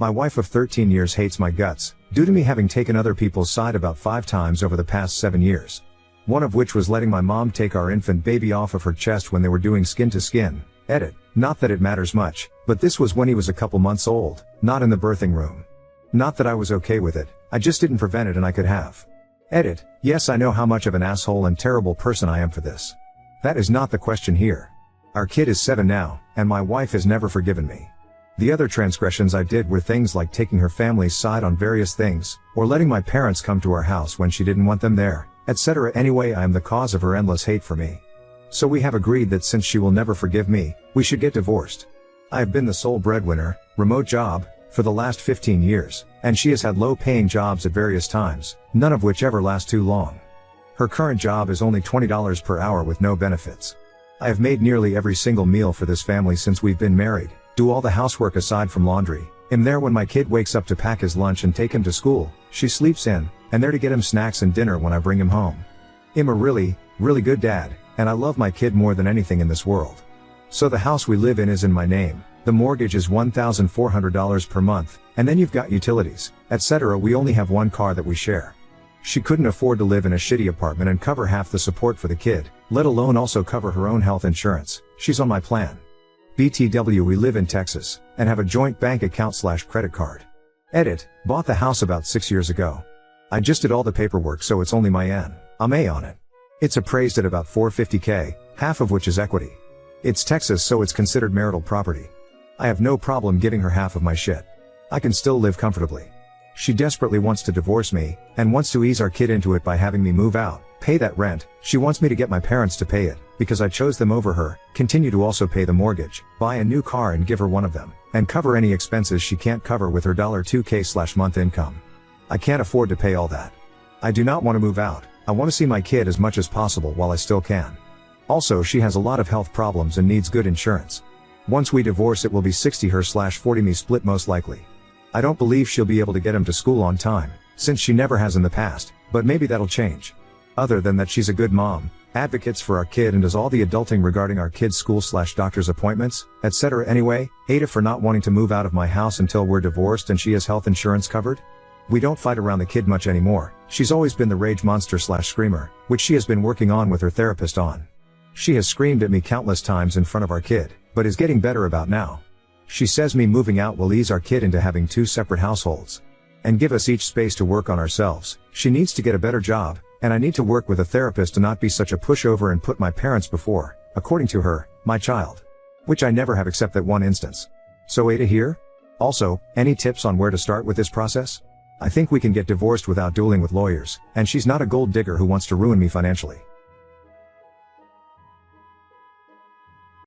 My wife of 13 years hates my guts, due to me having taken other people's side about 5 times over the past 7 years. One of which was letting my mom take our infant baby off of her chest when they were doing skin to skin. Edit. Not that it matters much, but this was when he was a couple months old, not in the birthing room. Not that I was okay with it, I just didn't prevent it and I could have. Edit. Yes, I know how much of an asshole and terrible person I am for this. That is not the question here. Our kid is 7 now, and my wife has never forgiven me. The other transgressions I did were things like taking her family's side on various things, or letting my parents come to our house when she didn't want them there, etc. Anyway, I am the cause of her endless hate for me. So we have agreed that since she will never forgive me, we should get divorced. I have been the sole breadwinner, remote job, for the last 15 years, and she has had low-paying jobs at various times, none of which ever last too long. Her current job is only $20 per hour with no benefits. I have made nearly every single meal for this family since we've been married, do all the housework aside from laundry, am there when my kid wakes up to pack his lunch and take him to school, she sleeps in, and there to get him snacks and dinner when I bring him home. I'm a really good dad, and I love my kid more than anything in this world. So the house we live in is in my name, the mortgage is $1,400 per month, and then you've got utilities, etc. We only have one car that we share. She couldn't afford to live in a shitty apartment and cover half the support for the kid, let alone also cover her own health insurance. She's on my plan. BTW, we live in Texas, and have a joint bank account/credit card. Edit. Bought the house about 6 years ago. I just did all the paperwork, so it's only my NA on it. It's appraised at about $450K, half of which is equity. It's Texas, so it's considered marital property. I have no problem giving her half of my shit. I can still live comfortably. She desperately wants to divorce me, and wants to ease our kid into it by having me move out, pay that rent. She wants me to get my parents to pay it, because I chose them over her, continue to also pay the mortgage, buy a new car and give her one of them, and cover any expenses she can't cover with her $2K/month income. I can't afford to pay all that. I do not want to move out, I want to see my kid as much as possible while I still can. Also, she has a lot of health problems and needs good insurance. Once we divorce, it will be 60 her/40 me split most likely. I don't believe she'll be able to get him to school on time, since she never has in the past, but maybe that'll change. Other than that, she's a good mom, advocates for our kid and does all the adulting regarding our kid's school/doctor's appointments, etc. Anyway, Ada for not wanting to move out of my house until we're divorced and she has health insurance covered. We don't fight around the kid much anymore. She's always been the rage monster/screamer, which she has been working on with her therapist on. She has screamed at me countless times in front of our kid, but is getting better about now. She says me moving out will ease our kid into having 2 separate households, and give us each space to work on ourselves. She needs to get a better job, and I need to work with a therapist to not be such a pushover and put my parents before, according to her, my child. Which I never have except that one instance. So Ada here? Also, any tips on where to start with this process? I think we can get divorced without dueling with lawyers, and she's not a gold digger who wants to ruin me financially.